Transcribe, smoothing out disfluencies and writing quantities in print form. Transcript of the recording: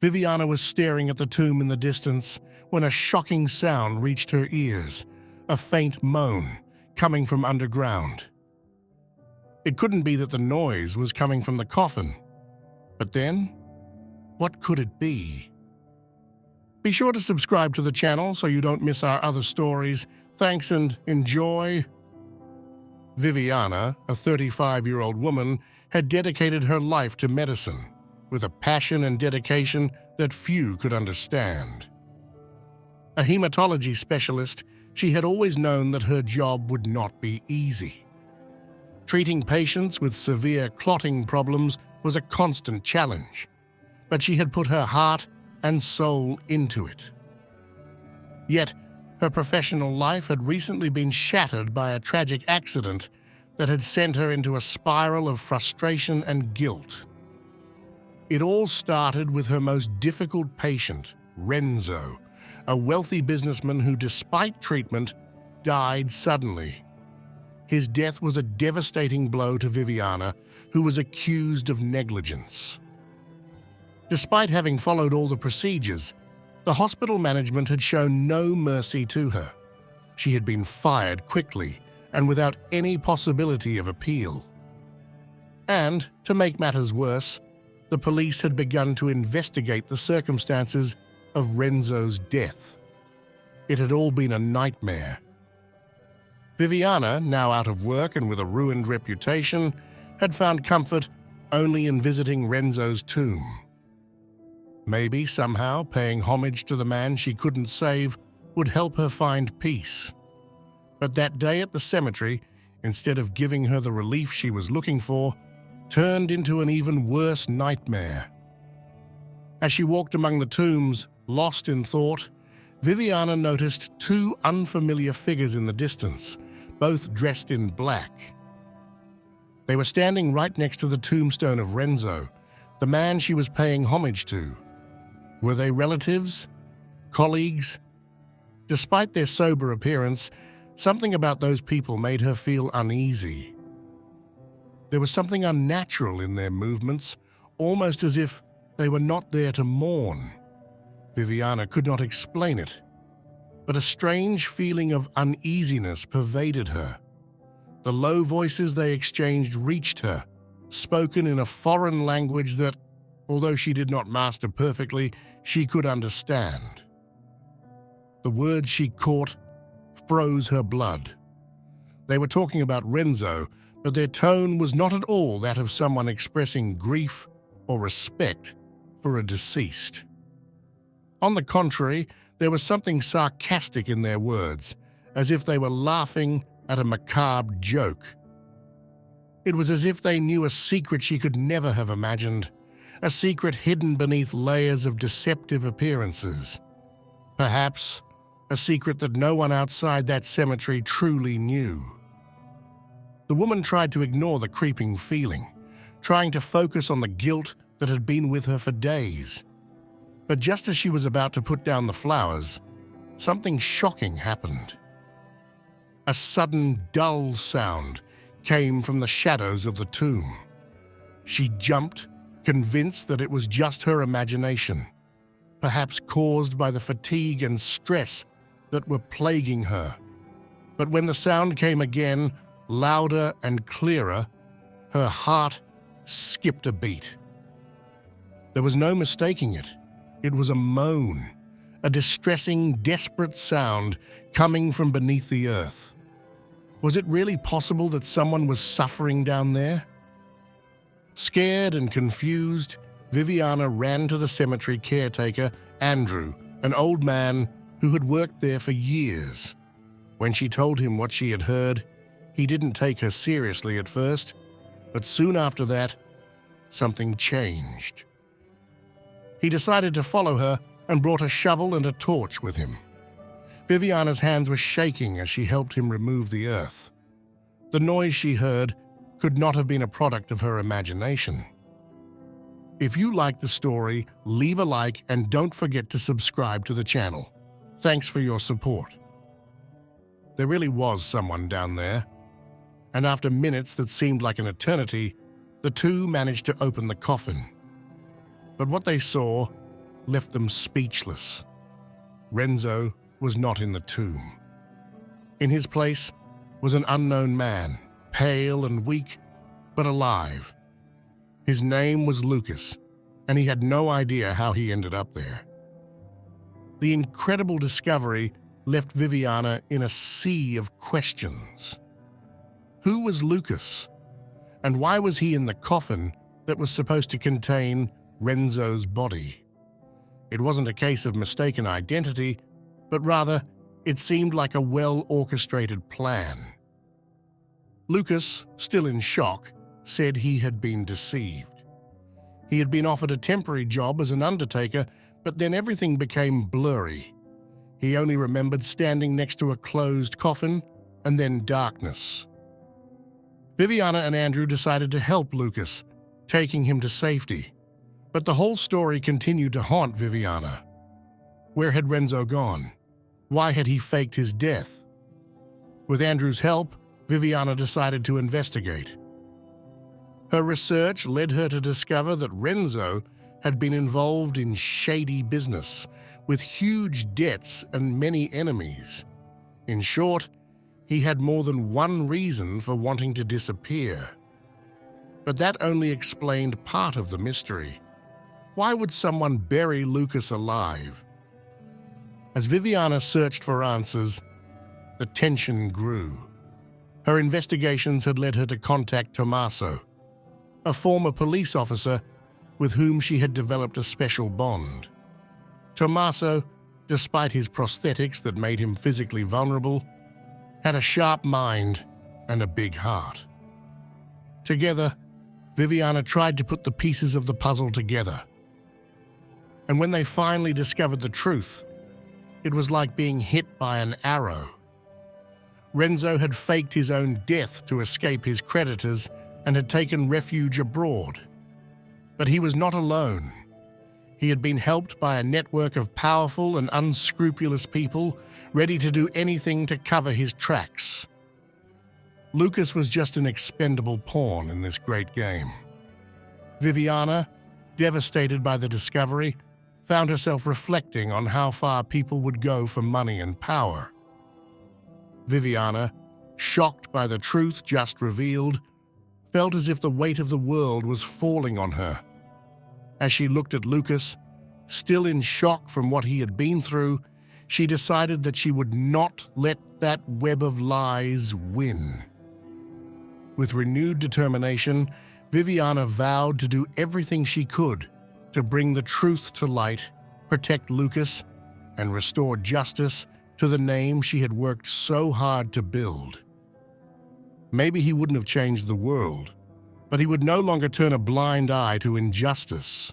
Viviana was staring at the tomb in the distance when a shocking sound reached her ears, a faint moan coming from underground. It couldn't be that the noise was coming from the coffin. But then, what could it be? Be sure to subscribe to the channel so you don't miss our other stories. Thanks and enjoy. Viviana, a 35-year-old woman, had dedicated her life to medicine with a passion and dedication that few could understand. A hematology specialist, she had always known that her job would not be easy. Treating patients with severe clotting problems was a constant challenge, but she had put her heart and soul into it. Yet, her professional life had recently been shattered by a tragic accident that had sent her into a spiral of frustration and guilt. It all started with her most difficult patient, Renzo, a wealthy businessman who, despite treatment, died suddenly. His death was a devastating blow to Viviana, who was accused of negligence. Despite having followed all the procedures, the hospital management had shown no mercy to her. She had been fired quickly and without any possibility of appeal. And, to make matters worse, the police had begun to investigate the circumstances of Renzo's death. It had all been a nightmare. Viviana, now out of work and with a ruined reputation, had found comfort only in visiting Renzo's tomb. Maybe, somehow, paying homage to the man she couldn't save would help her find peace. But that day at the cemetery, instead of giving her the relief she was looking for, turned into an even worse nightmare. As she walked among the tombs, lost in thought, Viviana noticed two unfamiliar figures in the distance, both dressed in black. They were standing right next to the tombstone of Renzo, the man she was paying homage to. Were they relatives? Colleagues? Despite their sober appearance, something about those people made her feel uneasy. There was something unnatural in their movements, almost as if they were not there to mourn. Viviana could not explain it, but a strange feeling of uneasiness pervaded her. The low voices they exchanged reached her, spoken in a foreign language that, although she did not master perfectly, she could understand. The words she caught froze her blood. They were talking about Renzo, but their tone was not at all that of someone expressing grief or respect for a deceased. On the contrary, there was something sarcastic in their words, as if they were laughing at a macabre joke. It was as if they knew a secret she could never have imagined, a secret hidden beneath layers of deceptive appearances. Perhaps a secret that no one outside that cemetery truly knew. The woman tried to ignore the creeping feeling, trying to focus on the guilt that had been with her for days. But just as she was about to put down the flowers, something shocking happened. A sudden, dull sound came from the shadows of the tomb. She jumped, convinced that it was just her imagination, perhaps caused by the fatigue and stress that were plaguing her. But when the sound came again, louder and clearer, her heart skipped a beat. There was no mistaking it. It was a moan, a distressing, desperate sound coming from beneath the earth. Was it really possible that someone was suffering down there? Scared and confused, Viviana ran to the cemetery caretaker, Andrew, an old man who had worked there for years. When she told him what she had heard, he didn't take her seriously at first, but soon after that, something changed. He decided to follow her and brought a shovel and a torch with him. Viviana's hands were shaking as she helped him remove the earth. The noise she heard could not have been a product of her imagination. If you liked the story, leave a like and don't forget to subscribe to the channel. Thanks for your support. There really was someone down there, and after minutes that seemed like an eternity, the two managed to open the coffin. But what they saw left them speechless. Renzo was not in the tomb. In his place was an unknown man, pale and weak, but alive. His name was Lucas, and he had no idea how he ended up there. The incredible discovery left Viviana in a sea of questions. Who was Lucas? And why was he in the coffin that was supposed to contain Renzo's body? It wasn't a case of mistaken identity, but rather it seemed like a well-orchestrated plan. Lucas, still in shock, said he had been deceived. He had been offered a temporary job as an undertaker, but then everything became blurry. He only remembered standing next to a closed coffin and then darkness. Viviana and Andrew decided to help Lucas, taking him to safety. But the whole story continued to haunt Viviana. Where had Renzo gone? Why had he faked his death? With Andrew's help, Viviana decided to investigate. Her research led her to discover that Renzo had been involved in shady business, with huge debts and many enemies. In short, he had more than one reason for wanting to disappear. But that only explained part of the mystery. Why would someone bury Lucas alive? As Viviana searched for answers, the tension grew. Her investigations had led her to contact Tommaso, a former police officer with whom she had developed a special bond. Tommaso, despite his prosthetics that made him physically vulnerable, had a sharp mind and a big heart. Together, Viviana tried to put the pieces of the puzzle together. And when they finally discovered the truth, it was like being hit by an arrow. Renzo had faked his own death to escape his creditors and had taken refuge abroad. But he was not alone. He had been helped by a network of powerful and unscrupulous people ready to do anything to cover his tracks. Lucas was just an expendable pawn in this great game. Viviana, devastated by the discovery, found herself reflecting on how far people would go for money and power. Viviana, shocked by the truth just revealed, felt as if the weight of the world was falling on her. As she looked at Lucas, still in shock from what he had been through, she decided that she would not let that web of lies win. With renewed determination, Viviana vowed to do everything she could to bring the truth to light, protect Lucas, and restore justice to the name she had worked so hard to build. Maybe he wouldn't have changed the world, but he would no longer turn a blind eye to injustice.